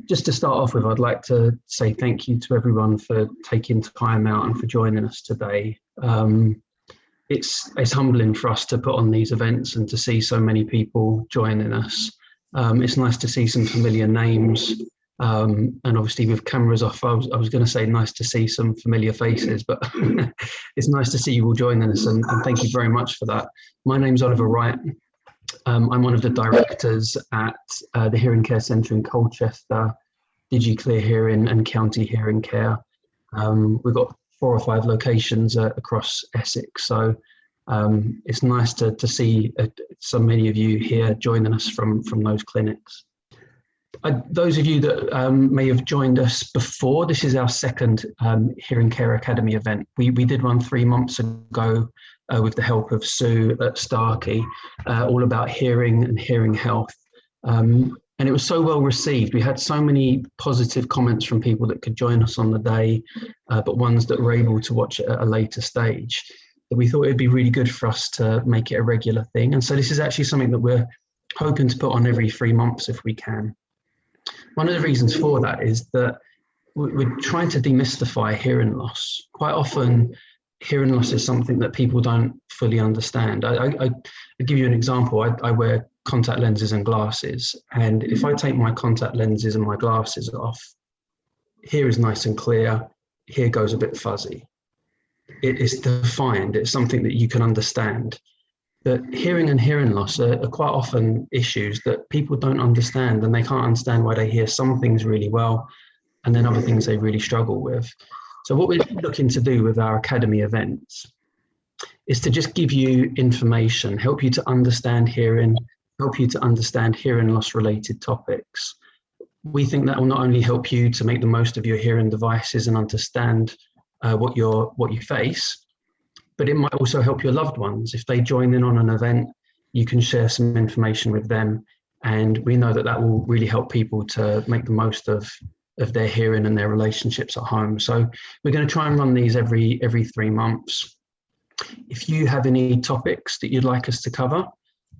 Just to start off with, I'd like to say thank you to everyone for taking time out and for joining us today. It's humbling for us to put on these events and to see so many people joining us. It's nice to see some familiar names, and obviously with cameras off, I was going to say nice to see some familiar faces, but it's nice to see you all joining us, and thank you very much for that. My name's Oliver Wright. I'm one of the directors at the Hearing Care Centre in Colchester, DigiClear Hearing and County Hearing Care. We've got 4 or 5 locations across Essex, so it's nice to see so many of you here joining us from those clinics. Those of you that may have joined us before, this is our second Hearing Care Academy event. We did one 3 months ago with the help of Sue at Starkey, all about hearing and hearing health. And it was so well received. We had so many positive comments from people that could join us on the day, but ones that were able to watch it at a later stage, that we thought it'd be really good for us to make it a regular thing. And so this is actually something that we're hoping to put on every 3 months if we can. One of the reasons for that is that we're trying to demystify hearing loss. Quite often, hearing loss is something that people don't fully understand. I'll give you an example. I wear contact lenses and glasses, and if I take my contact lenses and my glasses off, here is nice and clear, here goes a bit fuzzy. It is defined, it's something that you can understand. But hearing and hearing loss are quite often issues that people don't understand, and they can't understand why they hear some things really well and then other things they really struggle with. So what we're looking to do with our Academy events is to just give you information, help you to understand hearing, help you to understand hearing loss related topics. We think that will not only help you to make the most of your hearing devices and understand what you face, but it might also help your loved ones. If they join in on an event, you can share some information with them. And we know that that will really help people to make the most of their hearing and their relationships at home. So we're going to try and run these every 3 months. If you have any topics that you'd like us to cover,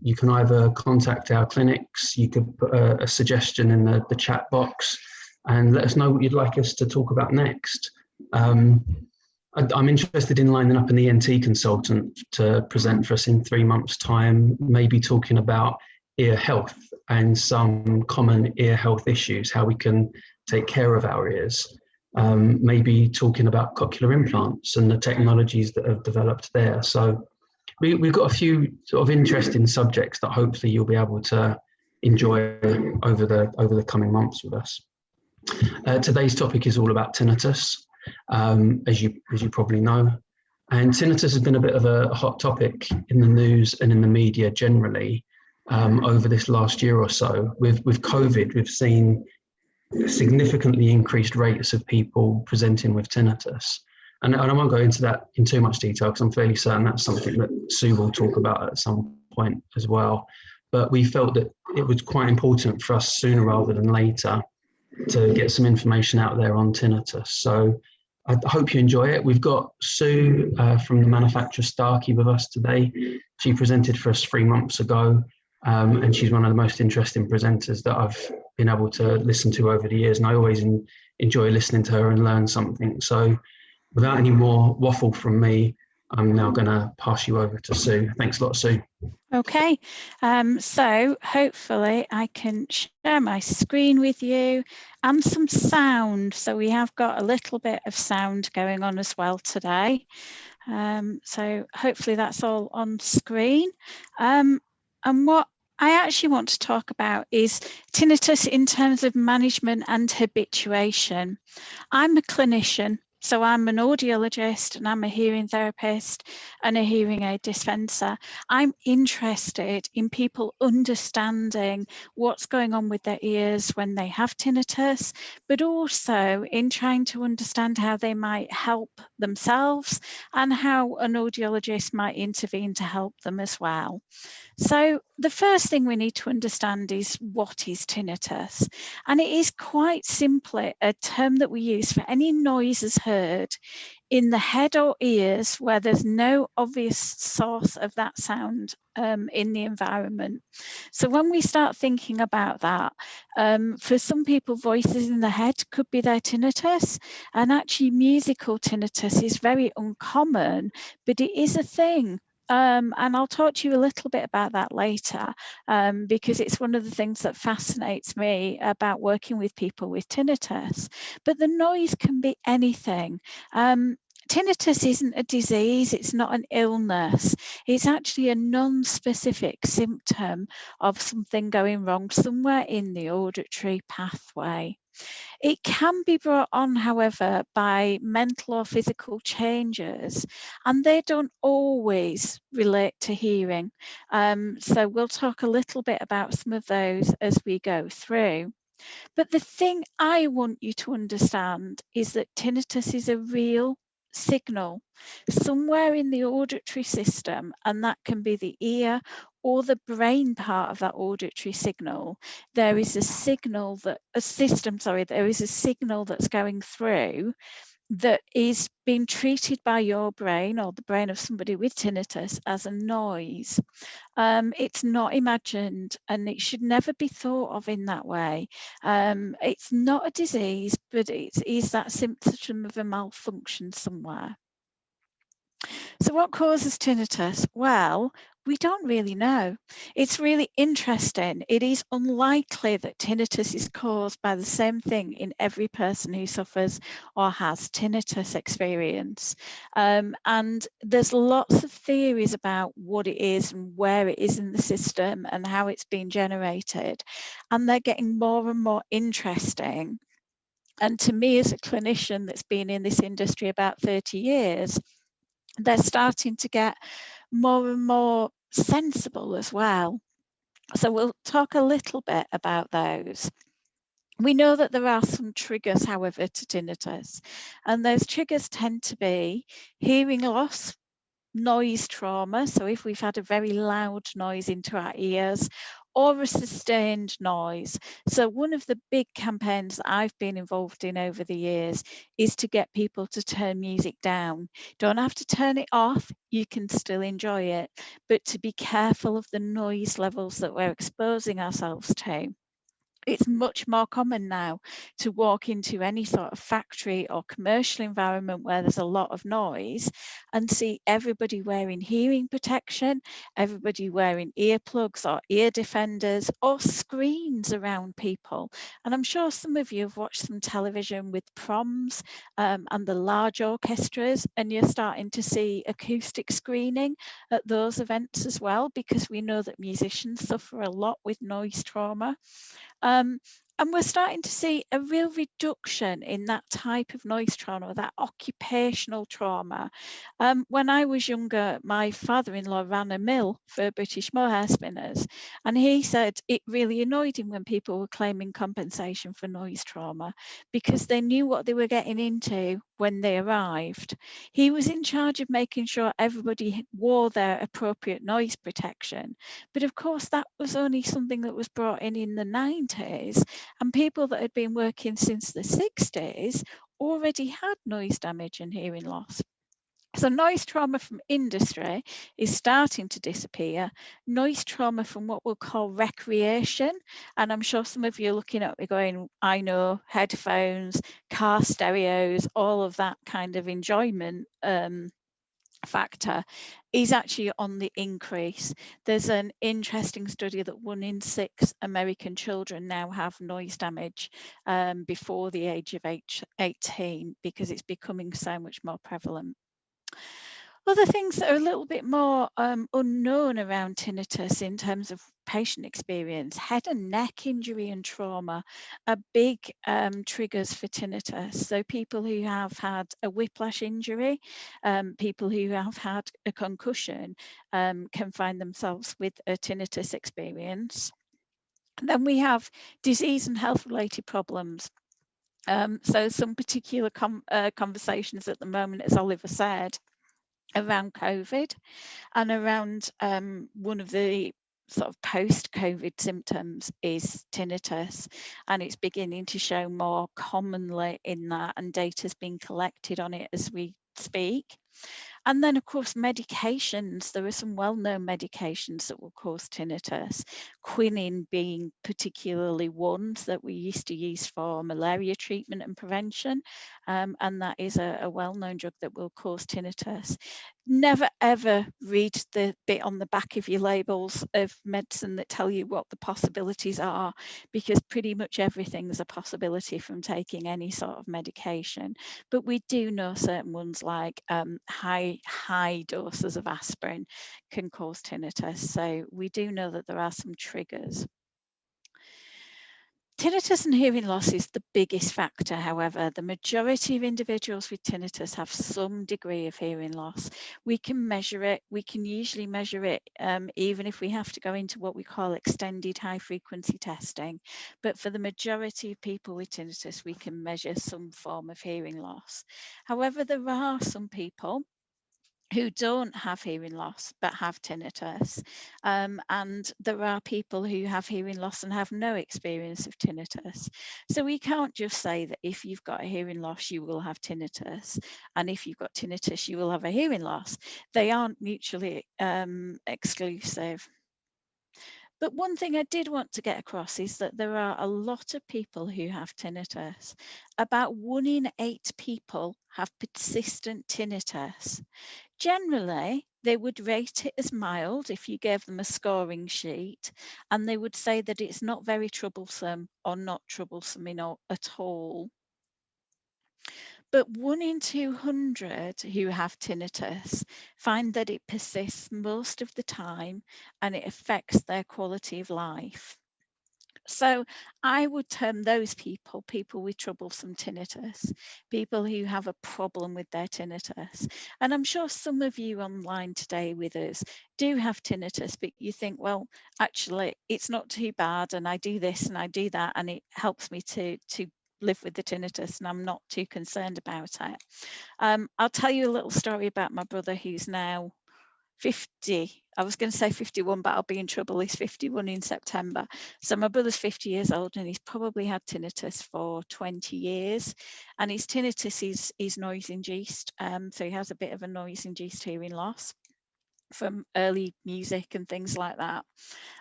you can either contact our clinics, you could put a suggestion in the chat box and let us know what you'd like us to talk about next. I'm interested in lining up an ENT consultant to present for us in 3 months' time, maybe talking about ear health and some common ear health issues, how we can take care of our ears. Maybe talking about cochlear implants and the technologies that have developed there. So we've got a few sort of interesting subjects that hopefully you'll be able to enjoy over the coming months with us. Today's topic is all about tinnitus. As you probably know, and tinnitus has been a bit of a hot topic in the news and in the media generally over this last year or so. With COVID, we've seen significantly increased rates of people presenting with tinnitus, and I won't go into that in too much detail because I'm fairly certain that's something that Sue will talk about at some point as well. But we felt that it was quite important for us sooner rather than later to get some information out there on tinnitus. So I hope you enjoy it. We've got Sue from the manufacturer Starkey with us today. She presented for us 3 months ago, and she's one of the most interesting presenters that I've been able to listen to over the years, and I always enjoy listening to her and learn something. So without any more waffle from me, I'm now going to pass you over to Sue. Thanks a lot, Sue. Okay, so hopefully I can share my screen with you and some sound. So we have got a little bit of sound going on as well today. So hopefully that's all on screen. And what I actually want to talk about is tinnitus in terms of management and habituation. I'm a clinician. So I'm an audiologist and I'm a hearing therapist and a hearing aid dispenser. I'm interested in people understanding what's going on with their ears when they have tinnitus, but also in trying to understand how they might help themselves and how an audiologist might intervene to help them as well. So the first thing we need to understand is what is tinnitus? And it is quite simply a term that we use for any noises heard heard in the head or ears where there's no obvious source of that sound in the environment. So when we start thinking about that, for some people, voices in the head could be their tinnitus, and actually musical tinnitus is very uncommon, but it is a thing. And I'll talk to you a little bit about that later, because it's one of the things that fascinates me about working with people with tinnitus. But the noise can be anything. Tinnitus isn't a disease, it's not an illness. It's actually a non-specific symptom of something going wrong somewhere in the auditory pathway. It can be brought on, however, by mental or physical changes, and they don't always relate to hearing. So we'll talk a little bit about some of those as we go through. But the thing I want you to understand is that tinnitus is a real signal somewhere in the auditory system, and that can be the ear or the brain part of that auditory signal. There is a signal that there is a signal that's going through that is being treated by your brain or the brain of somebody with tinnitus as a noise. It's not imagined, and it should never be thought of in that way. It's not a disease, but it is that symptom of a malfunction somewhere. So what causes tinnitus? Well, we don't really know. It's really interesting. It is unlikely that tinnitus is caused by the same thing in every person who suffers or has tinnitus experience. And there's lots of theories about what it is and where it is in the system and how it's being generated. And they're getting more and more interesting. And to me, as a clinician that's been in this industry about 30 years, they're starting to get more and more sensible as well. So we'll talk a little bit about those. We know that there are some triggers, however, to tinnitus, and those triggers tend to be hearing loss, noise trauma, so if we've had a very loud noise into our ears, or a sustained noise. So one of the big campaigns that I've been involved in over the years is to get people to turn music down. Don't have to turn it off, you can still enjoy it, but to be careful of the noise levels that we're exposing ourselves to. It's much more common now to walk into any sort of factory or commercial environment where there's a lot of noise and see everybody wearing hearing protection, everybody wearing earplugs or ear defenders or screens around people. And I'm sure some of you have watched some television with proms and the large orchestras, and you're starting to see acoustic screening at those events as well, because we know that musicians suffer a lot with noise trauma. And we're starting to see a real reduction in that type of noise trauma, that occupational trauma. When I was younger, my father-in-law ran a mill for British mohair spinners, and he said it really annoyed him when people were claiming compensation for noise trauma because they knew what they were getting into when they arrived. He was in charge of making sure everybody wore their appropriate noise protection. But of course, that was only something that was brought in the 90s, and people that had been working since the 60s already had noise damage and hearing loss. So noise trauma from industry is starting to disappear. Noise trauma from what we'll call recreation, and I'm sure some of you are looking at me going, I know, headphones, car stereos, all of that kind of enjoyment factor is actually on the increase. There's an interesting study that 1 in 6 American children now have noise damage before the age of 18 because it's becoming so much more prevalent. Other things that are a little bit more unknown around tinnitus in terms of patient experience, head and neck injury and trauma are big triggers for tinnitus. So people who have had a whiplash injury, people who have had a concussion can find themselves with a tinnitus experience. Then we have disease and health related problems. So some particular conversations at the moment, as Oliver said, around COVID and around one of the sort of post-COVID symptoms is tinnitus, and it's beginning to show more commonly in that, and data's being collected on it as we speak. And then, of course, medications. There are some well-known medications that will cause tinnitus, quinine being particularly one that we used to use for malaria treatment and prevention. And that is a well-known drug that will cause tinnitus. Never ever read the bit on the back of your labels of medicine that tell you what the possibilities are, because pretty much everything is a possibility from taking any sort of medication. But we do know certain ones, like high doses of aspirin can cause tinnitus. So we do know that there are some triggers. Tinnitus and hearing loss is the biggest factor. However, the majority of individuals with tinnitus have some degree of hearing loss. We can measure it. We can usually measure it even if we have to go into what we call extended high frequency testing. But for the majority of people with tinnitus, we can measure some form of hearing loss. However, there are some people who don't have hearing loss but have tinnitus, and there are people who have hearing loss and have no experience of tinnitus. So we can't just say that if you've got a hearing loss you will have tinnitus, and if you've got tinnitus you will have a hearing loss. They aren't mutually exclusive. But one thing I did want to get across is that there are a lot of people who have tinnitus. About 1 in 8 people have persistent tinnitus. Generally, they would rate it as mild if you gave them a scoring sheet, and they would say that it's not very troublesome or not troublesome at all. But 1 in 200 who have tinnitus find that it persists most of the time and it affects their quality of life. So I would term those people with troublesome tinnitus, people who have a problem with their tinnitus. And I'm sure some of you online today with us do have tinnitus, but you think, well, actually, it's not too bad, and I do this and I do that, and it helps me to live with the tinnitus, and I'm not too concerned about it. I'll tell you a little story about my brother, who's now 50. I was going to say 51, but I'll be in trouble. He's 51 in September. So my brother's 50 years old, and he's probably had tinnitus for 20 years. And his tinnitus is noise-induced. So he has a bit of a noise-induced hearing loss from early music and things like that.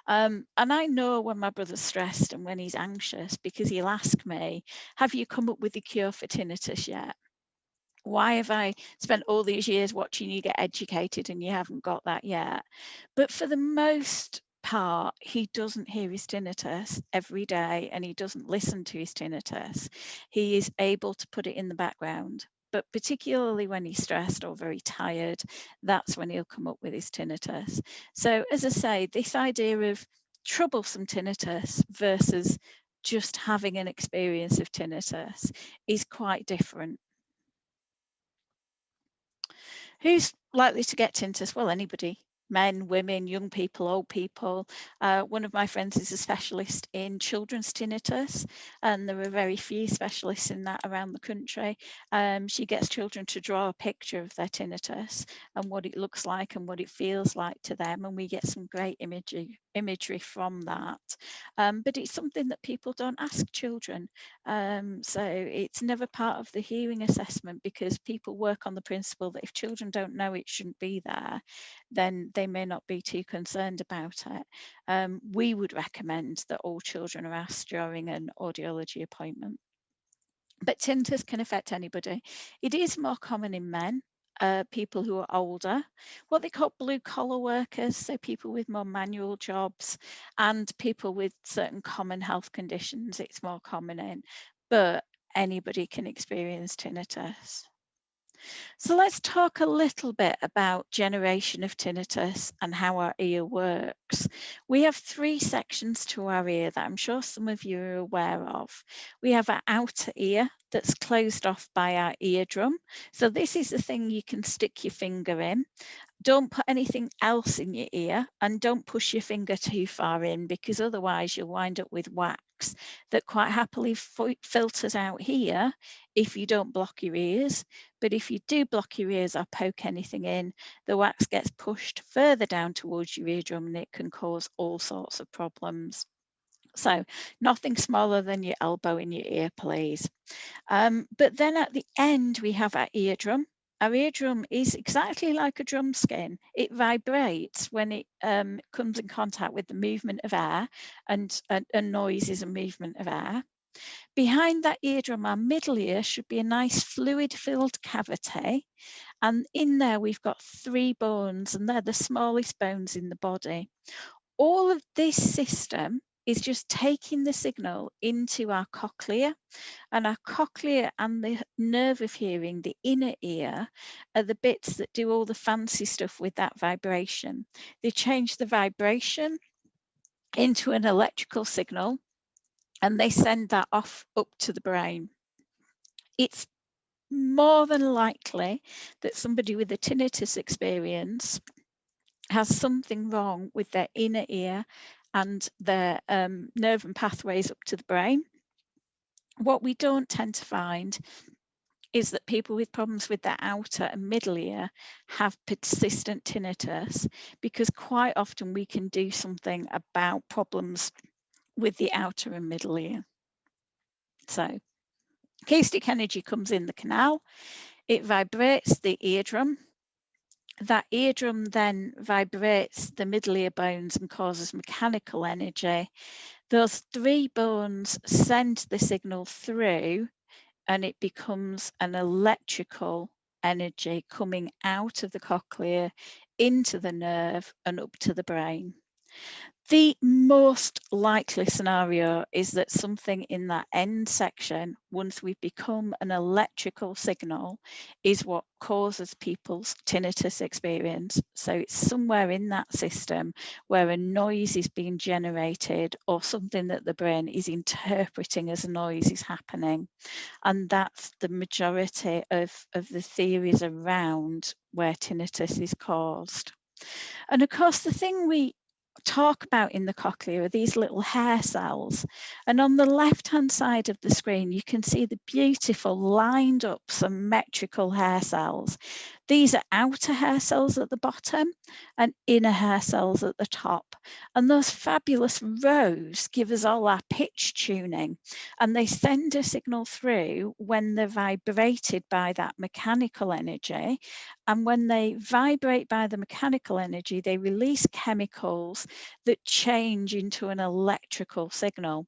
And I know when my brother's stressed and when he's anxious, because he'll ask me, have you come up with a cure for tinnitus yet? Why have I spent all these years watching you get educated and you haven't got that yet? But for the most part, he doesn't hear his tinnitus every day, and he doesn't listen to his tinnitus. He is able to put it in the background, but particularly when he's stressed or very tired, that's when he'll come up with his tinnitus. So as I say, this idea of troublesome tinnitus versus just having an experience of tinnitus is quite different. Who's likely to get tinnitus? Well, anybody. Men, women, young people, old people. One of my friends is a specialist in children's tinnitus, and there are very few specialists in that around the country. She gets children to draw a picture of their tinnitus and what it looks like and what it feels like to them, and we get some great imagery from that. But it's something that people don't ask children. So it's never part of the hearing assessment, because people work on the principle that if children don't know it shouldn't be there, then they may not be too concerned about it. We would recommend that all children are asked during an audiology appointment. But tinnitus can affect anybody. It is more common in men, people who are older, what they call blue collar workers, so people with more manual jobs, and people with certain common health conditions it's more common in, but anybody can experience tinnitus. So let's talk a little bit about generation of tinnitus and how our ear works. We have 3 sections to our ear that I'm sure some of you are aware of. We have our outer ear that's closed off by our eardrum. So this is the thing you can stick your finger in. Don't put anything else in your ear, and don't push your finger too far in, because otherwise you'll wind up with wax. wax that quite happily filters out here if you don't block your ears. But if you do block your ears or poke anything in, the wax gets pushed further down towards your eardrum and it can cause all sorts of problems. So nothing smaller than your elbow in your ear, please. But then at the end, we have our eardrum. Our eardrum is exactly like a drum skin. It vibrates when it comes in contact with the movement of air, and a noise is a movement of air. Behind that eardrum, our middle ear should be a nice fluid-filled cavity. And in there, we've got 3 bones, and they're the smallest bones in the body. All of this system is just taking the signal into our cochlea, and our cochlea and the nerve of hearing, the inner ear, are the bits that do all the fancy stuff with that vibration. They change the vibration into an electrical signal and they send that off up to the brain. It's more than likely that somebody with a tinnitus experience has something wrong with their inner ear and their nerve and pathways up to the brain. What we don't tend to find is that people with problems with their outer and middle ear have persistent tinnitus, because quite often we can do something about problems with the outer and middle ear. So acoustic energy comes in the canal, it vibrates the eardrum. That eardrum then vibrates the middle ear bones and causes mechanical energy. Those 3 bones send the signal through and it becomes an electrical energy coming out of the cochlea into the nerve and up to the brain. The most likely scenario is that something in that end section, once we've become an electrical signal, is what causes people's tinnitus experience. So it's somewhere in that system where a noise is being generated or something that the brain is interpreting as a noise is happening. And that's the majority of the theories around where tinnitus is caused. And of course, the thing we talk about in the cochlea are these little hair cells. And on the left-hand side of the screen, you can see the beautiful lined up symmetrical hair cells. These are outer hair cells at the bottom and inner hair cells at the top. And those fabulous rows give us all our pitch tuning, and they send a signal through when they're vibrated by that mechanical energy. And when they vibrate by the mechanical energy, they release chemicals that change into an electrical signal.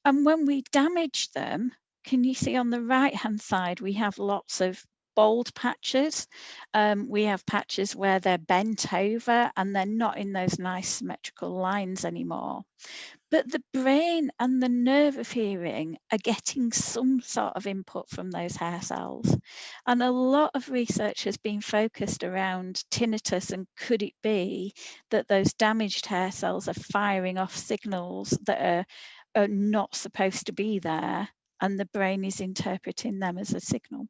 And when we damage them, can you see on the right-hand side, we have lots of bold patches. We have patches where they're bent over and they're not in those nice symmetrical lines anymore. But the brain and the nerve of hearing are getting some sort of input from those hair cells. And a lot of research has been focused around tinnitus, and could it be that those damaged hair cells are firing off signals that are not supposed to be there, and the brain is interpreting them as a signal.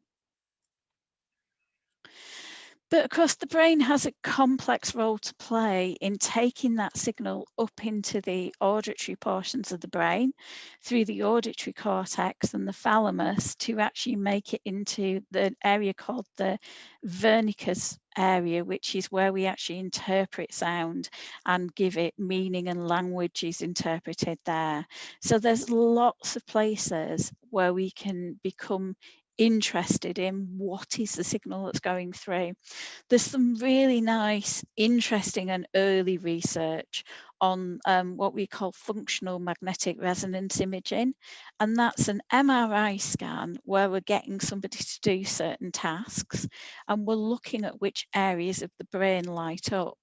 But of course, the brain has a complex role to play in taking that signal up into the auditory portions of the brain through the auditory cortex and the thalamus to actually make it into the area called the Wernicke's area, which is where we actually interpret sound and give it meaning, and language is interpreted there. So there's lots of places where we can become interested in what is the signal that's going through. There's some really nice, interesting and early research on what we call functional magnetic resonance imaging. And that's an MRI scan where we're getting somebody to do certain tasks and we're looking at which areas of the brain light up.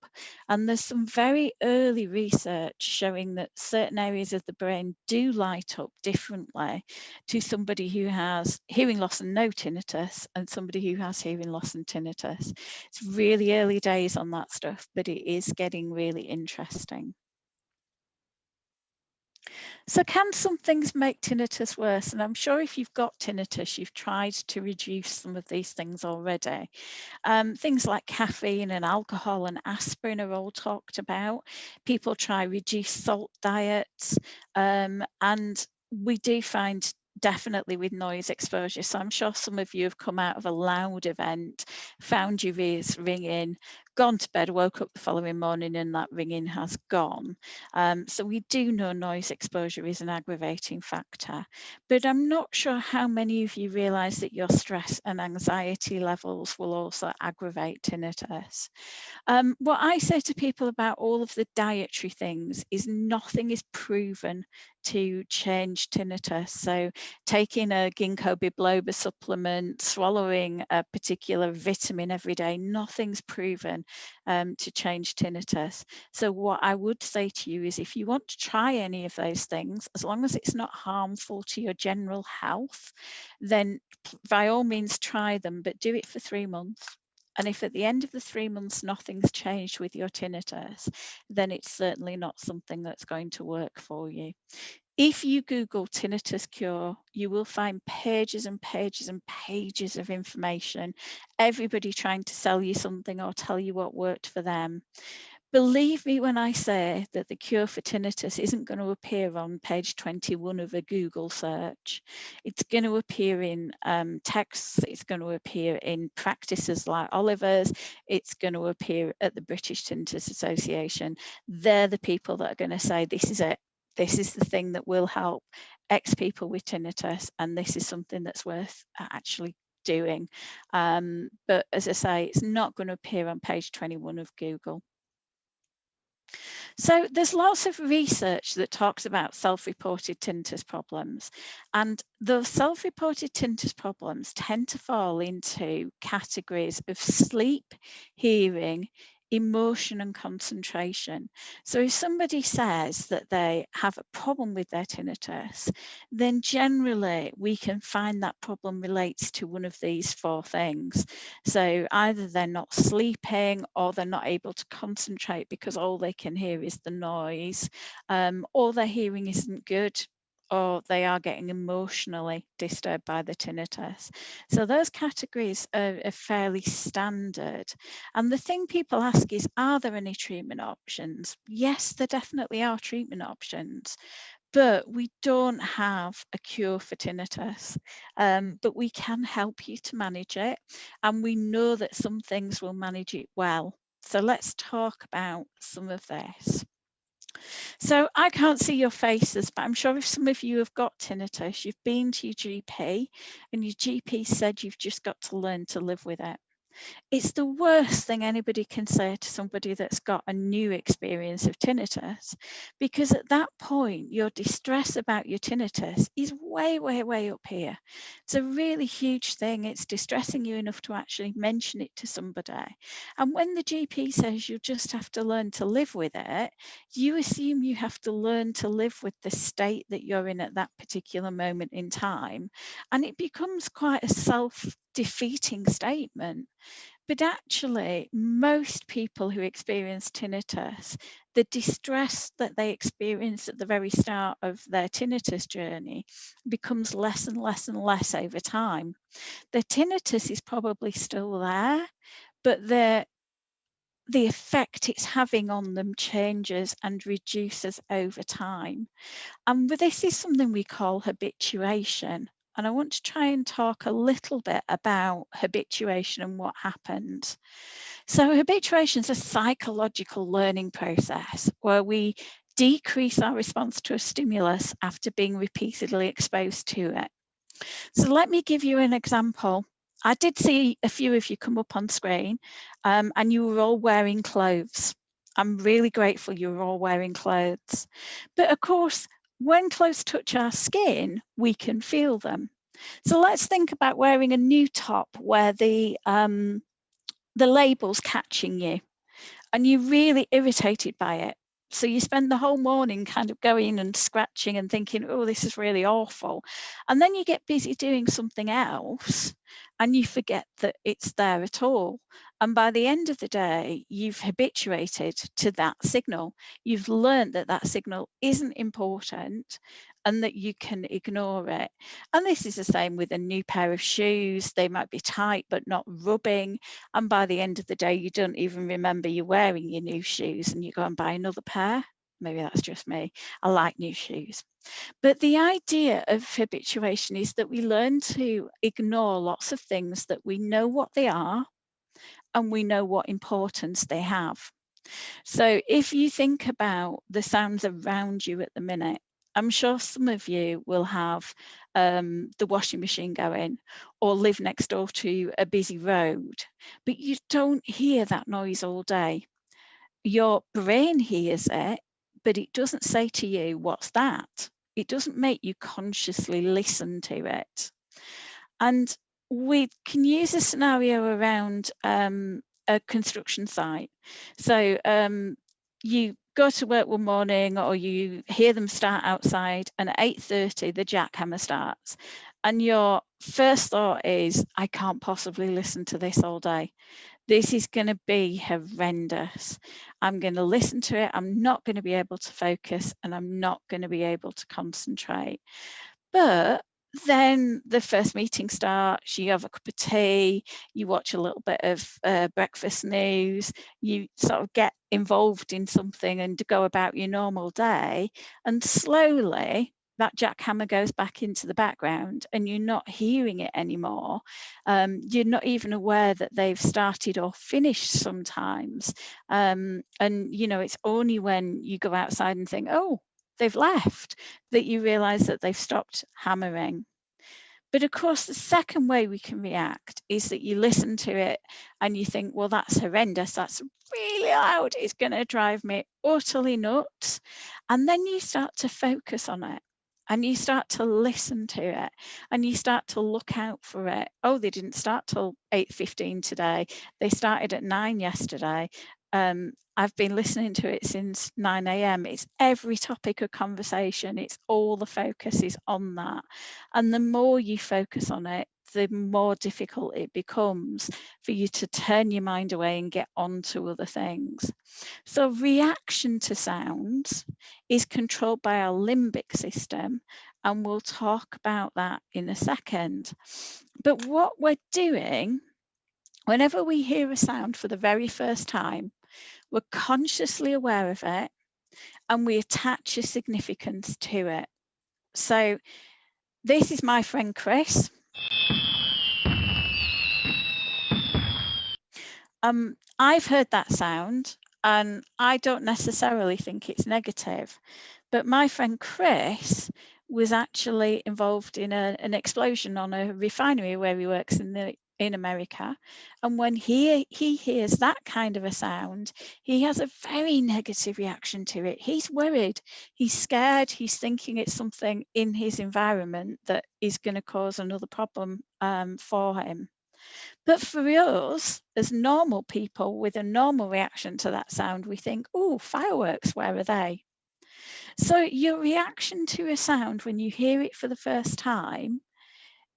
And there's some very early research showing that certain areas of the brain do light up differently to somebody who has hearing loss and no tinnitus and somebody who has hearing loss and tinnitus. It's really early days on that stuff, but it is getting really interesting. So can some things make tinnitus worse? And I'm sure if you've got tinnitus, you've tried to reduce some of these things already. Things like caffeine and alcohol and aspirin are all talked about. People try reduced salt diets, and we do find definitely with noise exposure. So I'm sure some of you have come out of a loud event, found your ears ringing, gone to bed, woke up the following morning and that ringing has gone. So we do know noise exposure is an aggravating factor, but I'm not sure how many of you realise that your stress and anxiety levels will also aggravate tinnitus. What I say to people about all of the dietary things is nothing is proven to change tinnitus. So taking a ginkgo biloba supplement, swallowing a particular vitamin every day, nothing's proven to change tinnitus. So what I would say to you is if you want to try any of those things, as long as it's not harmful to your general health, then by all means try them, but do it for 3 months. And if at the end of the 3 months nothing's changed with your tinnitus, then it's certainly not something that's going to work for you. If you Google tinnitus cure, you will find pages and pages and pages of information, everybody trying to sell you something or tell you what worked for them. Believe me when I say that the cure for tinnitus isn't going to appear on page 21 of a Google search. It's going to appear in texts, it's going to appear in practices like Oliver's, it's going to appear at the British Tinnitus Association. They're the people that are going to say, this is it. This is the thing that will help X people with tinnitus, and this is something that's worth actually doing. But as I say, it's not going to appear on page 21 of Google. So there's lots of research that talks about self-reported tinnitus problems, and those self-reported tinnitus problems tend to fall into categories of sleep, hearing, emotion and concentration. So if somebody says that they have a problem with their tinnitus, then generally we can find that problem relates to one of these 4 things. So either they're not sleeping, or they're not able to concentrate because all they can hear is the noise, or their hearing isn't good, or they are getting emotionally disturbed by the tinnitus. So those categories are fairly standard. And the thing people ask is, are there any treatment options? Yes, there definitely are treatment options, but we don't have a cure for tinnitus, but we can help you to manage it. And we know that some things will manage it well. So let's talk about some of this. So I can't see your faces, but I'm sure if some of you have got tinnitus, you've been to your GP and your GP said you've just got to learn to live with it. It's the worst thing anybody can say to somebody that's got a new experience of tinnitus, because at that point, your distress about your tinnitus is way, way, way up here. It's a really huge thing. It's distressing you enough to actually mention it to somebody. And when the GP says you just have to learn to live with it, you assume you have to learn to live with the state that you're in at that particular moment in time. And it becomes quite a self-defeating statement. But actually, most people who experience tinnitus, the distress that they experience at the very start of their tinnitus journey becomes less and less and less over time. The tinnitus is probably still there, but the effect it's having on them changes and reduces over time. And this is something we call habituation. And I want to try and talk a little bit about habituation and what happens. So habituation is a psychological learning process where we decrease our response to a stimulus after being repeatedly exposed to it. So let me give you an example. I did see a few of you come up on screen, and you were all wearing clothes. I'm really grateful you were all wearing clothes. But of course, when clothes touch our skin, we can feel them. So let's think about wearing a new top where the label's catching you and you're really irritated by it. So you spend the whole morning kind of going and scratching and thinking, oh, this is really awful. And then you get busy doing something else and you forget that it's there at all. And by the end of the day, you've habituated to that signal. You've learned that that signal isn't important and that you can ignore it. And this is the same with a new pair of shoes. They might be tight but not rubbing. And by the end of the day, you don't even remember you're wearing your new shoes and you go and buy another pair. maybe that's just me. I like new shoes. But the idea of habituation is that we learn to ignore lots of things that we know what they are and we know what importance they have. So if you think about the sounds around you at the minute, I'm sure some of you will have the washing machine going or live next door to a busy road, but you don't hear that noise all day. Your brain hears it, but it doesn't say to you, what's that? It doesn't make you consciously listen to it. And we can use a scenario around a construction site. So you go to work one morning or you hear them start outside, and at 8:30 the jackhammer starts. And your first thought is, I can't possibly listen to this all day. This is going to be horrendous. I'm going to listen to it. I'm not going to be able to focus and I'm not going to be able to concentrate. But then the first meeting starts, you have a cup of tea, you watch a little bit of breakfast news, you sort of get involved in something and go about your normal day. And slowly that jackhammer goes back into the background and you're not hearing it anymore. You're not even aware that they've started or finished sometimes. And, you know, it's only when you go outside and think, oh, they've left, that you realize that they've stopped hammering. But of course, the second way we can react is that you listen to it and you think, well, that's horrendous. That's really loud. It's going to drive me utterly nuts. And then you start to focus on it and you start to listen to it and you start to look out for it. Oh, they didn't start till 8:15 today. They started at 9 yesterday. I've been listening to it since 9 a.m. It's every topic of conversation. It's all the focus is on that. And the more you focus on it, the more difficult it becomes for you to turn your mind away and get on to other things. So reaction to sounds is controlled by our limbic system, and we'll talk about that in a second. But what we're doing, whenever we hear a sound for the very first time, we're consciously aware of it and we attach a significance to it. So this is my friend Chris. I've heard that sound and I don't necessarily think it's negative, but my friend Chris was actually involved in an explosion on a refinery where he works in America, and when he hears that kind of a sound, he has a very negative reaction to it. He's worried, he's scared, he's thinking it's something in his environment that is going to cause another problem for him. But for us, as normal people with a normal reaction to that sound, we think, oh, fireworks, where are they? So your reaction to a sound when you hear it for the first time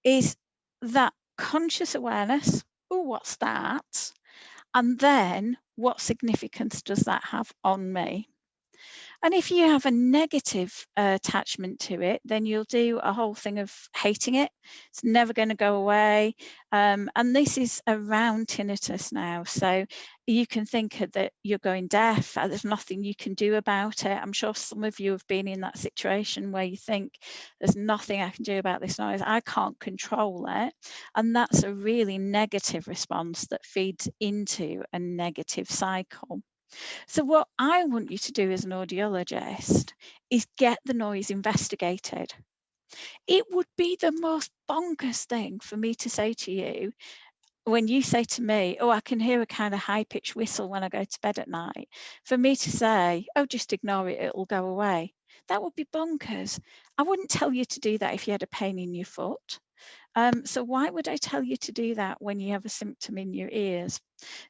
is that conscious awareness, oh, what's that? And then what significance does that have on me? And if you have a negative attachment to it, then you'll do a whole thing of hating it. It's never going to go away. And this is around tinnitus now. So you can think that you're going deaf. There's nothing you can do about it. I'm sure some of you have been in that situation where you think there's nothing I can do about this noise. I can't control it. And that's a really negative response that feeds into a negative cycle. So what I want you to do as an audiologist is get the noise investigated. It would be the most bonkers thing for me to say to you when you say to me, oh, I can hear a kind of high-pitched whistle when I go to bed at night, for me to say, oh, just ignore it, it'll go away. That would be bonkers. I wouldn't tell you to do that if you had a pain in your foot. So why would I tell you to do that when you have a symptom in your ears?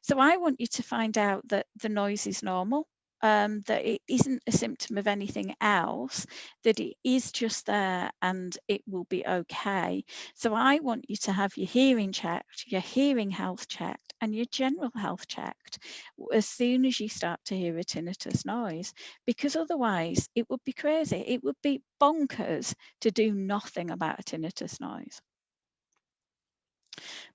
So I want you to find out that the noise is normal, that it isn't a symptom of anything else, that it is just there and it will be okay. So I want you to have your hearing checked, your hearing health checked, and your general health checked as soon as you start to hear a tinnitus noise, because otherwise it would be crazy. It would be bonkers to do nothing about a tinnitus noise.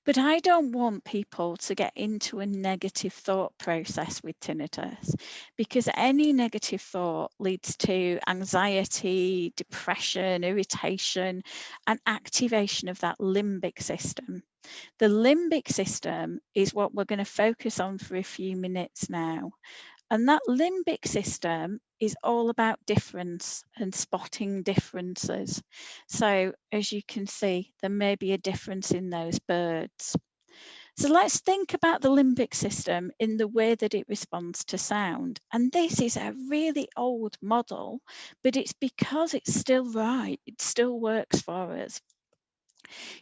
But I don't want people to get into a negative thought process with tinnitus, because any negative thought leads to anxiety, depression, irritation, and activation of that limbic system. The limbic system is what we're going to focus on for a few minutes now. And that limbic system is all about difference and spotting differences. So as you can see, there may be a difference in those birds. So let's think about the limbic system in the way that it responds to sound. And this is a really old model, but it's because it's still right. It still works for us.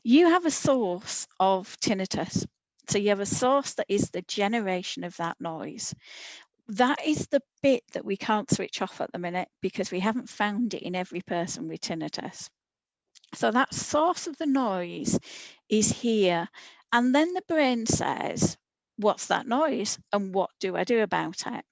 You have a source of tinnitus. So you have a source that is the generation of that noise. That is the bit that we can't switch off at the minute because we haven't found it in every person with tinnitus. So that source of the noise is here. And then the brain says, what's that noise and what do I do about it?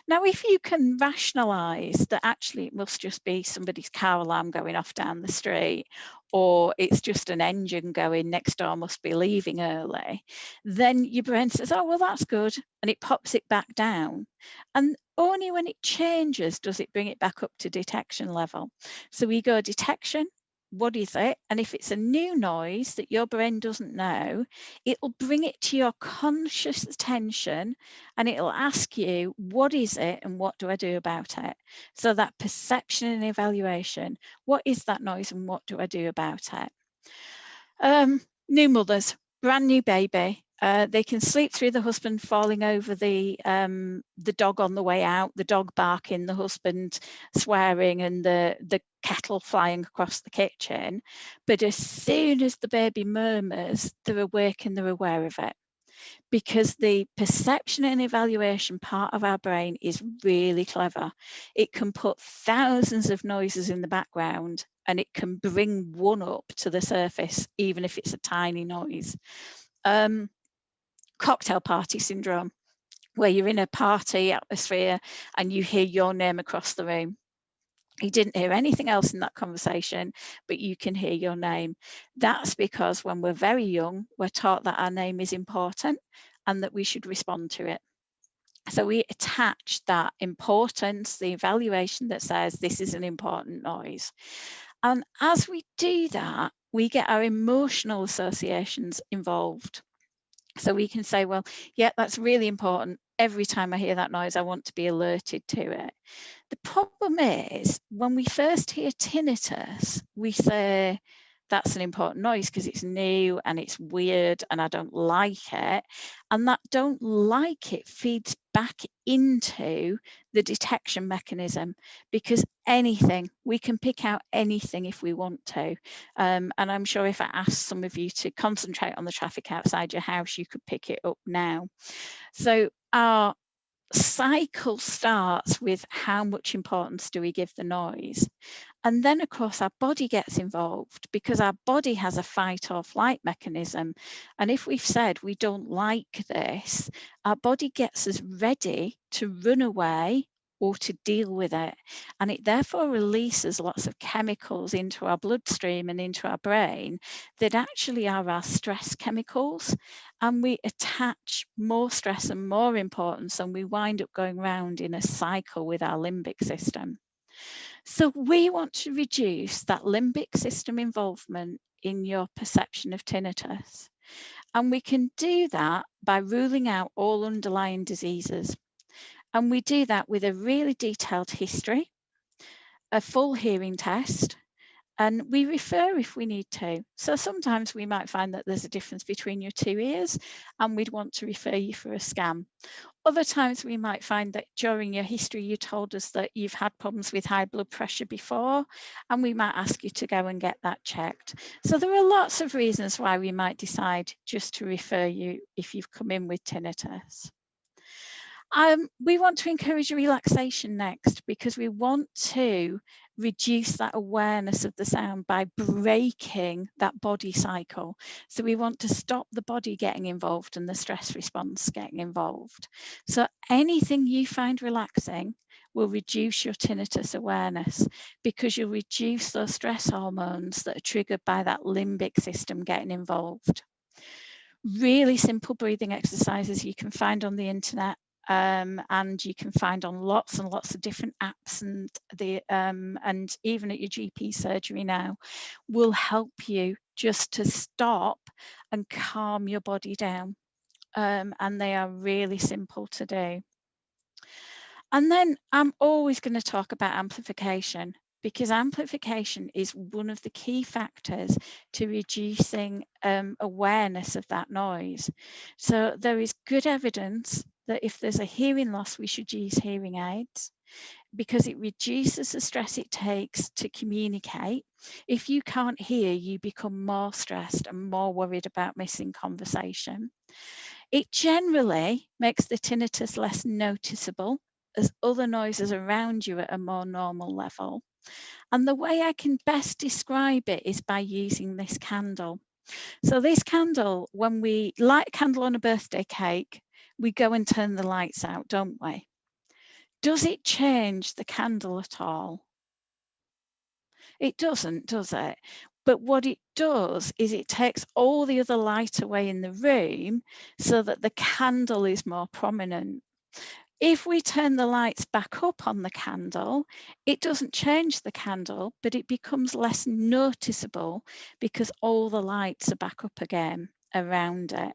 Now, if you can rationalise that actually it must just be somebody's car alarm going off down the street, or it's just an engine going next door must be leaving early, then your brain says, oh, well, that's good. And it pops it back down. And only when it changes does it bring it back up to detection level. So we go detection. What is it? And if it's a new noise that your brain doesn't know, it'll bring it to your conscious attention and it'll ask you, what is it and what do I do about it? So that perception and evaluation, what is that noise and what do I do about it? New mothers, brand new baby. They can sleep through the husband falling over the dog on the way out, the dog barking, the husband swearing, and the kettle flying across the kitchen. But as soon as the baby murmurs, they're awake and they're aware of it. Because the perception and evaluation part of our brain is really clever. It can put thousands of noises in the background and it can bring one up to the surface, even if it's a tiny noise. Cocktail party syndrome, where you're in a party atmosphere and you hear your name across the room. You didn't hear anything else in that conversation, but you can hear your name. That's because when we're very young, we're taught that our name is important and that we should respond to it. So we attach that importance, the evaluation that says this is an important noise. And as we do that, we get our emotional associations involved. So we can say, well, yeah, that's really important. Every time I hear that noise, I want to be alerted to it. The problem is when we first hear tinnitus, we say that's an important noise because it's new and it's weird and I don't like it. And that don't like it feeds back into the detection mechanism, because anything, we can pick out anything if we want to. And I'm sure if I asked some of you to concentrate on the traffic outside your house, you could pick it up now. So our cycle starts with how much importance do we give the noise, and then of course our body gets involved because our body has a fight or flight mechanism, and if we've said we don't like this, our body gets us ready to run away or to deal with it, and it therefore releases lots of chemicals into our bloodstream and into our brain that actually are our stress chemicals, and we attach more stress and more importance, and we wind up going round in a cycle with our limbic system. So we want to reduce that limbic system involvement in your perception of tinnitus, and we can do that by ruling out all underlying diseases. And we do that with a really detailed history, a full hearing test, and we refer if we need to. So sometimes we might find that there's a difference between your two ears and we'd want to refer you for a scan. Other times we might find that during your history you told us that you've had problems with high blood pressure before, and we might ask you to go and get that checked. So there are lots of reasons why we might decide just to refer you if you've come in with tinnitus. We want to encourage relaxation next, because we want to reduce that awareness of the sound by breaking that body cycle. So we want to stop the body getting involved and the stress response getting involved. So anything you find relaxing will reduce your tinnitus awareness, because you'll reduce those stress hormones that are triggered by that limbic system getting involved. Really simple breathing exercises you can find on the internet, and you can find on lots and lots of different apps, and even at your GP surgery now, will help you just to stop and calm your body down. And they are really simple to do. And then I'm always going to talk about amplification, because amplification is one of the key factors to reducing awareness of that noise. So there is good evidence that if there's a hearing loss, we should use hearing aids, because it reduces the stress it takes to communicate. If you can't hear, you become more stressed and more worried about missing conversation. It generally makes the tinnitus less noticeable, as other noises around you at a more normal level. And the way I can best describe it is by using this candle. So this candle, when we light a candle on a birthday cake, we go and turn the lights out, don't we? Does it change the candle at all? It doesn't, does it? But what it does is it takes all the other light away in the room so that the candle is more prominent. If we turn the lights back up on the candle, it doesn't change the candle, but it becomes less noticeable because all the lights are back up again around it.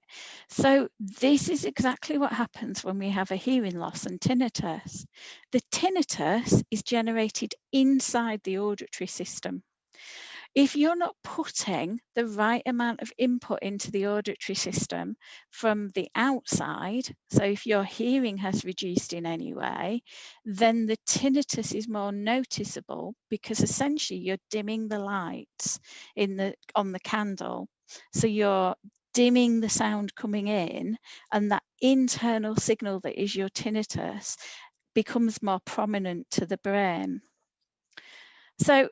So this is exactly what happens when we have a hearing loss and tinnitus. The tinnitus is generated inside the auditory system. If you're not putting the right amount of input into the auditory system from the outside, so if your hearing has reduced in any way, then the tinnitus is more noticeable, because essentially you're dimming the lights on the candle. So you're dimming the sound coming in, and that internal signal that is your tinnitus becomes more prominent to the brain. So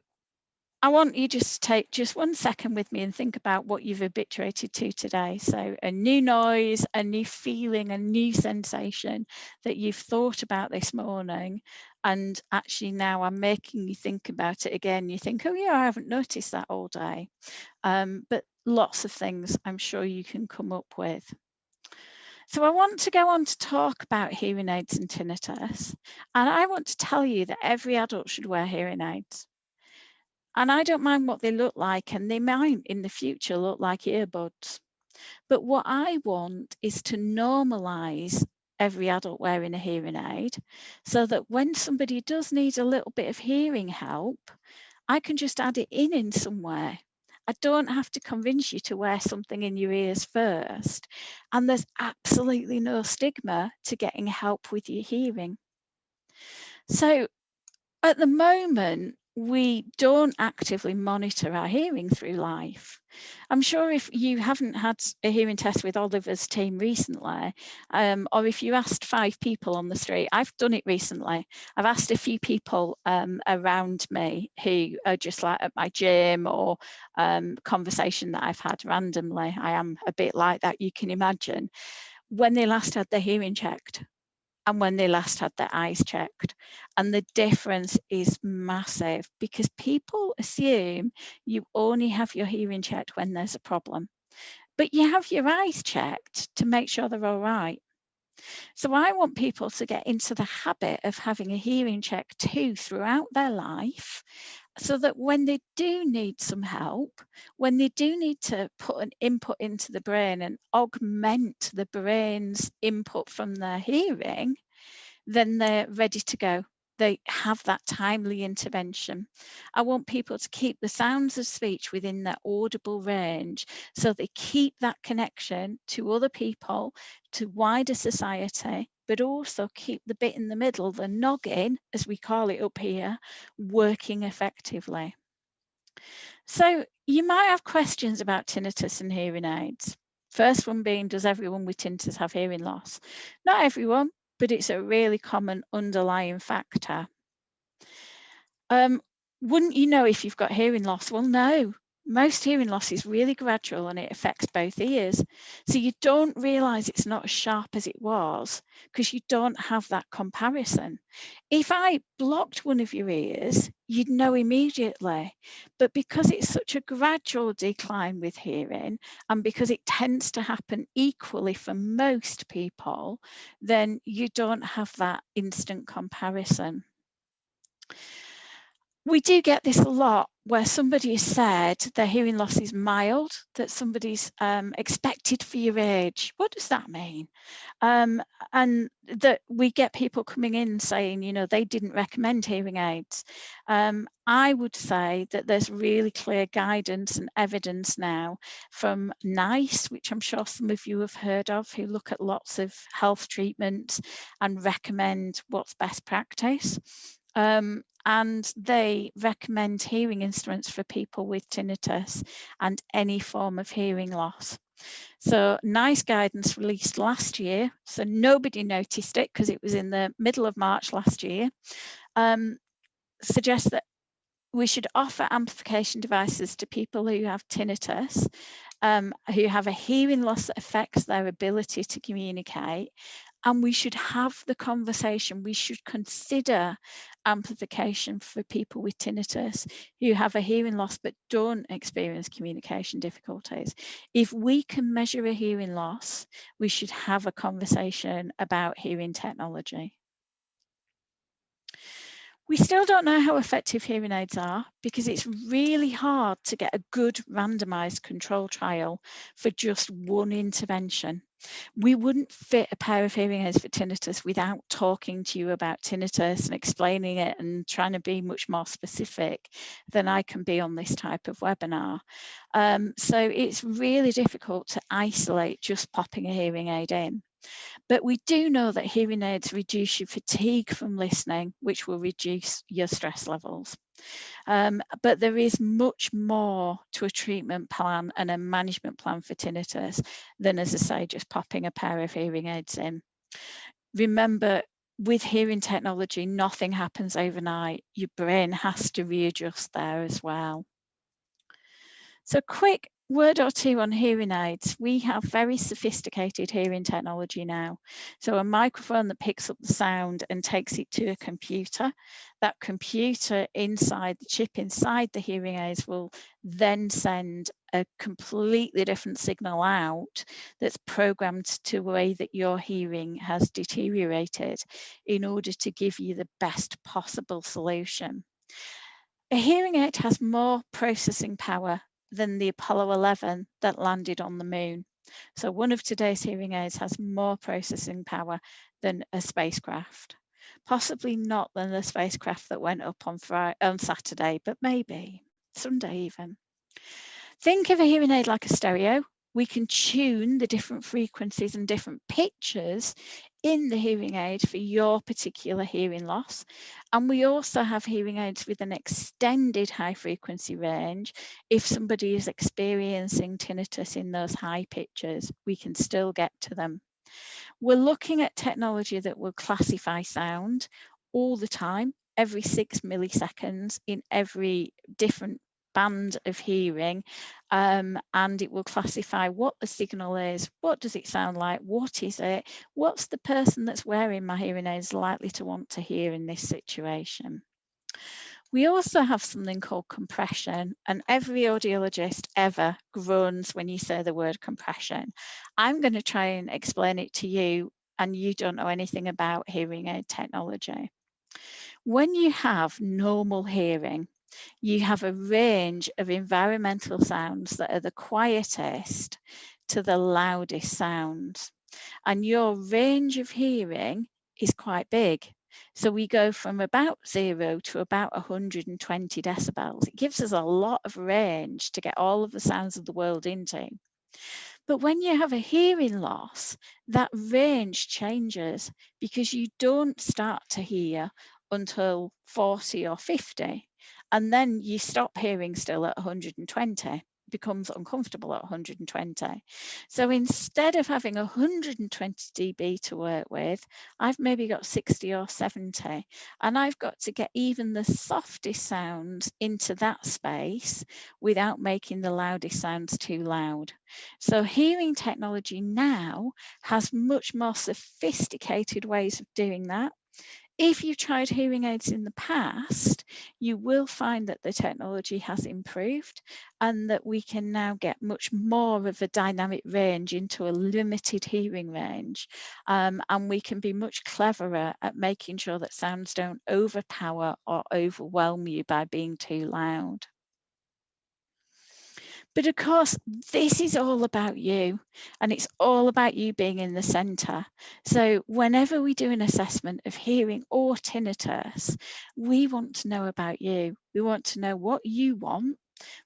I want you just to take just 1 second with me and think about what you've habituated to today. So a new noise, a new feeling, a new sensation that you've thought about this morning. And actually now I'm making you think about it again. You think, oh yeah, I haven't noticed that all day. But lots of things I'm sure you can come up with. So I want to go on to talk about hearing aids and tinnitus. And I want to tell you that every adult should wear hearing aids. And I don't mind what they look like, and they might in the future look like earbuds. But what I want is to normalise every adult wearing a hearing aid, so that when somebody does need a little bit of hearing help, I can just add it in somewhere. I don't have to convince you to wear something in your ears first. And there's absolutely no stigma to getting help with your hearing. So at the moment, we don't actively monitor our hearing through life. I'm sure if you haven't had a hearing test with Oliver's team recently, or if you asked 5 people on the street, I've done it recently. I've asked a few people around me who are just like at my gym, or conversation that I've had randomly. I am a bit like that, you can imagine, when they last had their hearing checked and when they last had their eyes checked. And the difference is massive, because people assume you only have your hearing checked when there's a problem, but you have your eyes checked to make sure they're all right. So I want people to get into the habit of having a hearing check too throughout their life, so that when they do need some help, when they do need to put an input into the brain and augment the brain's input from their hearing, then they're ready to go. They have that timely intervention. I want people to keep the sounds of speech within their audible range, so they keep that connection to other people, to wider society, but also keep the bit in the middle, the noggin, as we call it up here, working effectively. So you might have questions about tinnitus and hearing aids. First one being, does everyone with tinnitus have hearing loss? Not everyone, but it's a really common underlying factor. Wouldn't you know if you've got hearing loss? Well, no, Most hearing loss is really gradual and it affects both ears. So you don't realise it's not as sharp as it was because you don't have that comparison. If I blocked one of your ears, you'd know immediately. But because it's such a gradual decline with hearing, and because it tends to happen equally for most people, then you don't have that instant comparison. We do get this a lot where somebody has said their hearing loss is mild, that somebody's expected for your age. What does that mean? And that we get people coming in saying, you know, they didn't recommend hearing aids. I would say that there's really clear guidance and evidence now from NICE, which I'm sure some of you have heard of, who look at lots of health treatments and recommend what's best practice. And they recommend hearing instruments for people with tinnitus and any form of hearing loss. So NICE guidance released last year, so nobody noticed it because it was in the middle of March last year, suggests that we should offer amplification devices to people who have tinnitus, who have a hearing loss that affects their ability to communicate. And we should have the conversation. We should consider amplification for people with tinnitus who have a hearing loss but don't experience communication difficulties. If we can measure a hearing loss, we should have a conversation about hearing technology. We still don't know how effective hearing aids are because it's really hard to get a good randomized control trial for just one intervention. We wouldn't fit a pair of hearing aids for tinnitus without talking to you about tinnitus and explaining it and trying to be much more specific than I can be on this type of webinar. So it's really difficult to isolate just popping a hearing aid in. But we do know that hearing aids reduce your fatigue from listening, which will reduce your stress levels. But there is much more to a treatment plan and a management plan for tinnitus than, as I say, just popping a pair of hearing aids in. Remember, with hearing technology, nothing happens overnight. Your brain has to readjust there as well. So quick word or two on hearing aids. We have very sophisticated hearing technology now. So a microphone that picks up the sound and takes it to a computer. That computer inside the chip inside the hearing aids will then send a completely different signal out that's programmed to a way that your hearing has deteriorated in order to give you the best possible solution. A hearing aid has more processing power than the Apollo 11 that landed on the moon. So one of today's hearing aids has more processing power than a spacecraft. Possibly not than the spacecraft that went up on Saturday, but maybe Sunday even. Think of a hearing aid like a stereo. We can tune the different frequencies and different pitches in the hearing aid for your particular hearing loss. And we also have hearing aids with an extended high frequency range. If somebody is experiencing tinnitus in those high pitches, we can still get to them. We're looking at technology that will classify sound all the time, every 6 milliseconds in every different band of hearing, and it will classify what the signal is, what does it sound like, what is it, what's the person that's wearing my hearing aids likely to want to hear in this situation. We also have something called compression, and every audiologist ever groans when you say the word compression. I'm going to try and explain it to you, and you don't know anything about hearing aid technology. When you have normal hearing, you have a range of environmental sounds that are the quietest to the loudest sounds. And your range of hearing is quite big. So we go from about 0 to about 120 decibels. It gives us a lot of range to get all of the sounds of the world into. But when you have a hearing loss, that range changes because you don't start to hear until 40 or 50. And then you stop hearing still at 120 becomes uncomfortable at 120. So instead of having 120 dB to work with, I've maybe got 60 or 70, and I've got to get even the softest sounds into that space without making the loudest sounds too loud. So hearing technology now has much more sophisticated ways of doing that. If you've tried hearing aids in the past, you will find that the technology has improved and that we can now get much more of a dynamic range into a limited hearing range. And we can be much cleverer at making sure that sounds don't overpower or overwhelm you by being too loud. But of course, this is all about you, and it's all about you being in the centre. So whenever we do an assessment of hearing or tinnitus, we want to know about you. We want to know what you want.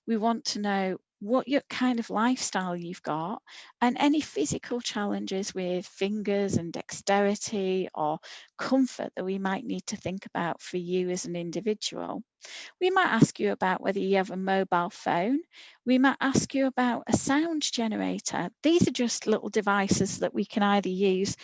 We want to know what your kind of lifestyle you've got, and any physical challenges with fingers and dexterity or comfort that we might need to think about for you as an individual. We might ask you about whether you have a mobile phone. We might ask you about a sound generator. These are just little devices that we can either use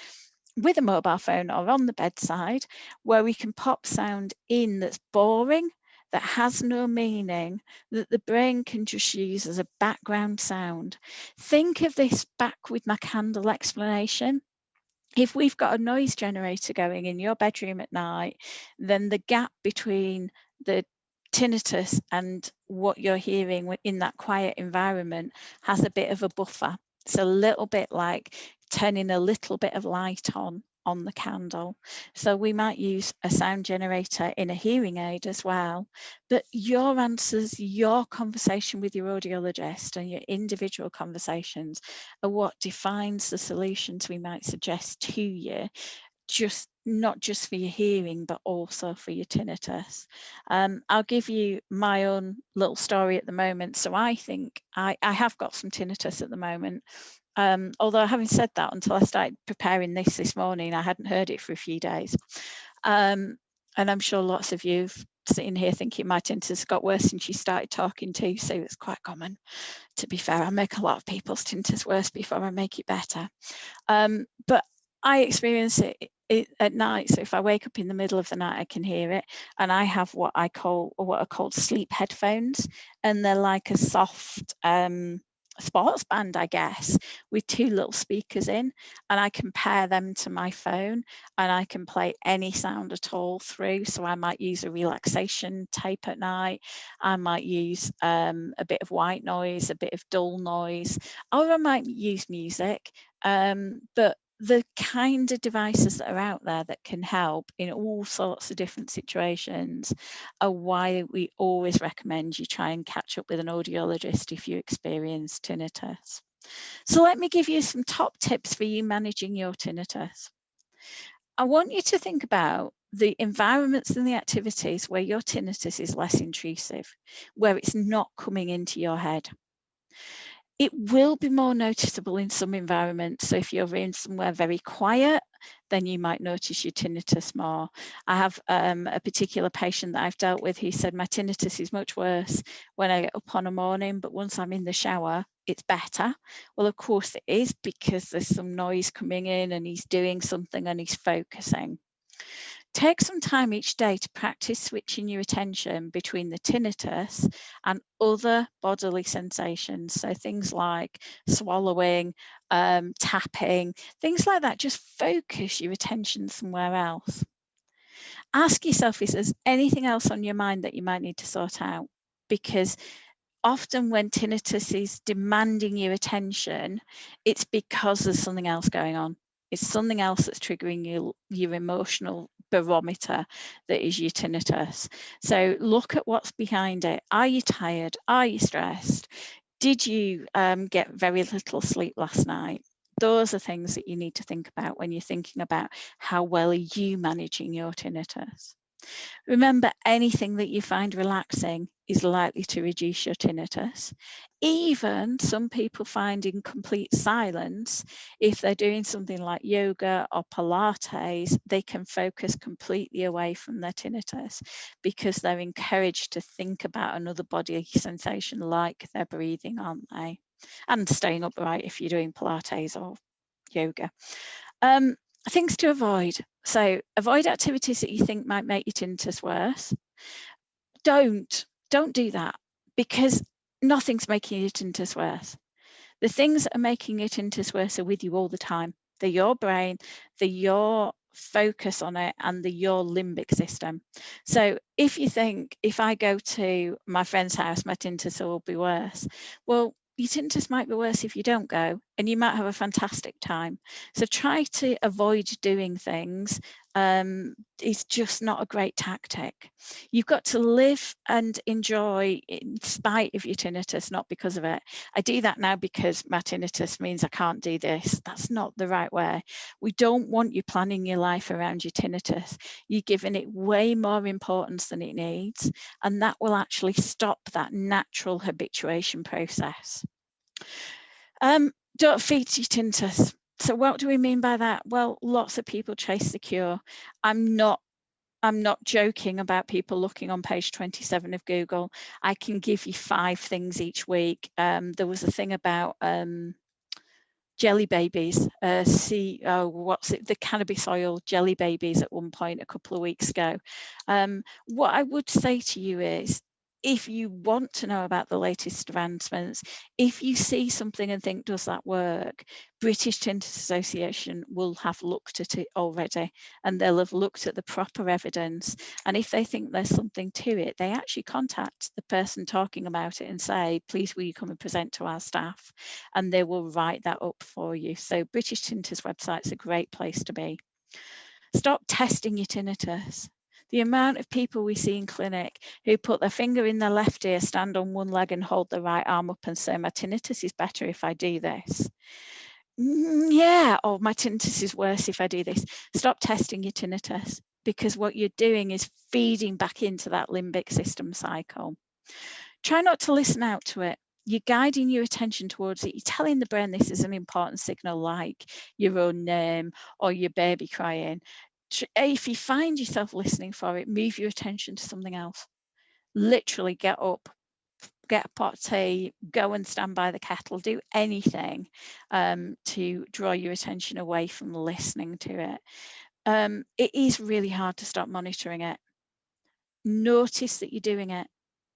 with a mobile phone or on the bedside, where we can pop sound in that's boring, that has no meaning, that the brain can just use as a background sound. Think of this back with my candle explanation. If we've got a noise generator going in your bedroom at night, then the gap between the tinnitus and what you're hearing in that quiet environment has a bit of a buffer. It's a little bit like turning a little bit of light on the candle. So we might use a sound generator in a hearing aid as well. But your answers, your conversation with your audiologist and your individual conversations are what defines the solutions we might suggest to you, not just for your hearing, but also for your tinnitus. I'll give you my own little story at the moment. So I think I have got some tinnitus at the moment. Although having said that, until I started preparing this morning, I hadn't heard it for a few days. And I'm sure lots of you sitting here thinking my tinnitus got worse since you started talking too, so it's quite common. To be fair, I make a lot of people's tinnitus worse before I make it better. But I experience it at night. So if I wake up in the middle of the night, I can hear it. And I have what are called sleep headphones, and they're like a soft sports band, I guess, with two little speakers in, and I can pair them to my phone and I can play any sound at all through. So I might use a relaxation tape at night, I might use a bit of white noise, a bit of dull noise, or I might use music. But the kind of devices that are out there that can help in all sorts of different situations are why we always recommend you try and catch up with an audiologist if you experience tinnitus. So let me give you some top tips for you managing your tinnitus. I want you to think about the environments and the activities where your tinnitus is less intrusive, where it's not coming into your head. It will be more noticeable in some environments. So if you're in somewhere very quiet, then you might notice your tinnitus more. I have a particular patient that I've dealt with who said my tinnitus is much worse when I get up on a morning, but once I'm in the shower, it's better. Well, of course it is, because there's some noise coming in and he's doing something and he's focusing. Take some time each day to practice switching your attention between the tinnitus and other bodily sensations. So things like swallowing, tapping, things like that. Just focus your attention somewhere else. Ask yourself if there's anything else on your mind that you might need to sort out, because often when tinnitus is demanding your attention, it's because there's something else going on. It's something else that's triggering your emotional barometer that is your tinnitus. So look at what's behind it. Are you tired? Are you stressed? Did you get very little sleep last night? Those are things that you need to think about when you're thinking about how well are you managing your tinnitus. Remember, anything that you find relaxing is likely to reduce your tinnitus. Even some people find in complete silence, if they're doing something like yoga or Pilates, they can focus completely away from their tinnitus because they're encouraged to think about another body sensation like their breathing, aren't they? And staying upright if you're doing Pilates or yoga. Things to avoid. So avoid activities that you think might make your tinnitus worse. Don't do that, because nothing's making your tinnitus worse. The things that are making your tinnitus worse are with you all the time. They're your brain, they're your focus on it, and they're your limbic system. So if you think, if I go to my friend's house, my tinnitus will be worse. Well, your tinnitus might be worse if you don't go, and you might have a fantastic time. So try to avoid doing things. It's just not a great tactic. You've got to live and enjoy in spite of your tinnitus, not because of it. I do that now because my tinnitus means I can't do this. That's not the right way. We don't want you planning your life around your tinnitus. You're giving it way more importance than it needs, and that will actually stop that natural habituation process. Don't feed your tinnitus. So what do we mean by that? Well, lots of people chase the cure. I'm not joking about people looking on page 27 of Google. I can give you 5 things each week. There was a thing about jelly babies, the cannabis oil jelly babies at one point a couple of weeks ago. What I would say to you is, if you want to know about the latest advancements, if you see something and think, does that work? British Tinnitus Association will have looked at it already, and they'll have looked at the proper evidence. And if they think there's something to it, they actually contact the person talking about it and say, please, will you come and present to our staff? And they will write that up for you. So British Tinnitus website's a great place to be. Stop testing your tinnitus. The amount of people we see in clinic who put their finger in their left ear, stand on one leg and hold their right arm up and say, my tinnitus is better if I do this. Yeah, or my tinnitus is worse if I do this. Stop testing your tinnitus, because what you're doing is feeding back into that limbic system cycle. Try not to listen out to it. You're guiding your attention towards it. You're telling the brain this is an important signal, like your own name or your baby crying. If you find yourself listening for it, move your attention to something else. Literally get up, get a pot of tea, go and stand by the kettle, do anything to draw your attention away from listening to it. It is really hard to stop monitoring it. Notice that you're doing it.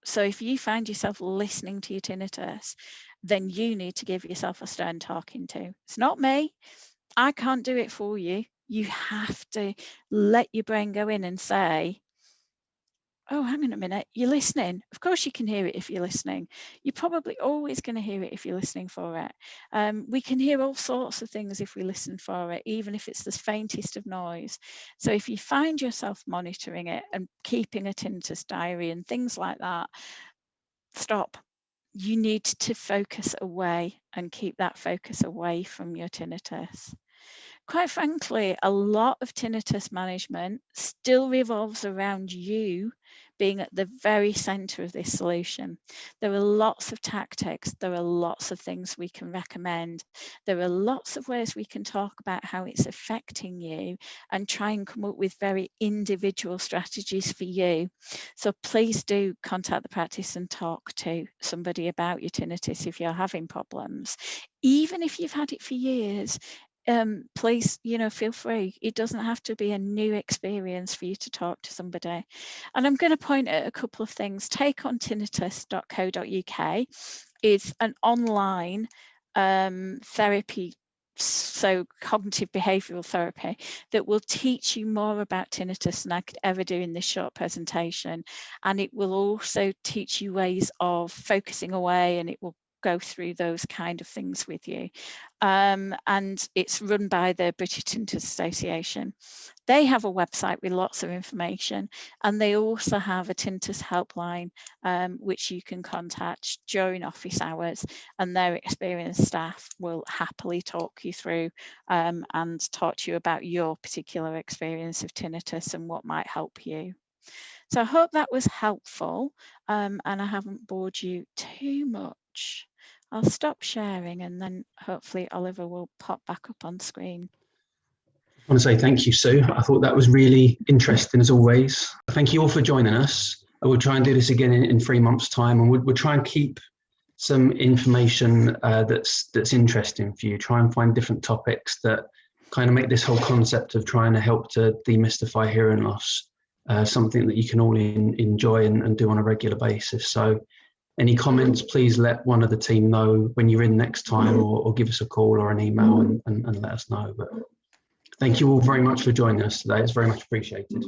So if you find yourself listening to your tinnitus, then you need to give yourself a stern talking to. It's not me. I can't do it for you. You have to let your brain go in and say, oh, hang on a minute, you're listening. Of course you can hear it if you're listening. You're probably always going to hear it if you're listening for it. We can hear all sorts of things if we listen for it, even if it's the faintest of noise. So if you find yourself monitoring it and keeping a tinnitus diary and things like that, stop. You need to focus away and keep that focus away from your tinnitus. Quite frankly, a lot of tinnitus management still revolves around you being at the very center of this solution. There are lots of tactics, there are lots of things we can recommend, there are lots of ways we can talk about how it's affecting you and try and come up with very individual strategies for you. So please do contact the practice and talk to somebody about your tinnitus if you're having problems. Even if you've had it for years, please, feel free. It doesn't have to be a new experience for you to talk to somebody. And I'm going to point at a couple of things. takeontinnitus.co.uk is an online therapy, so cognitive behavioural therapy, that will teach you more about tinnitus than I could ever do in this short presentation. And it will also teach you ways of focusing away, and it will go through those kind of things with you. And it's run by the British Tinnitus Association. They have a website with lots of information, and they also have a tinnitus helpline, which you can contact during office hours, and their experienced staff will happily talk you through and talk to you about your particular experience of tinnitus and what might help you. So I hope that was helpful, and I haven't bored you too much. I'll stop sharing and then hopefully Oliver will pop back up on screen. I want to say thank you, Sue. I thought that was really interesting as always. Thank you all for joining us. I will try and do this again in 3 months' time, and we'll try and keep some information that's interesting for you. Try and find different topics that kind of make this whole concept of trying to help to demystify hearing loss something that you can all enjoy and do on a regular basis. So any comments, please let one of the team know when you're in next time, or give us a call or an email and let us know. But thank you all very much for joining us today. It's very much appreciated.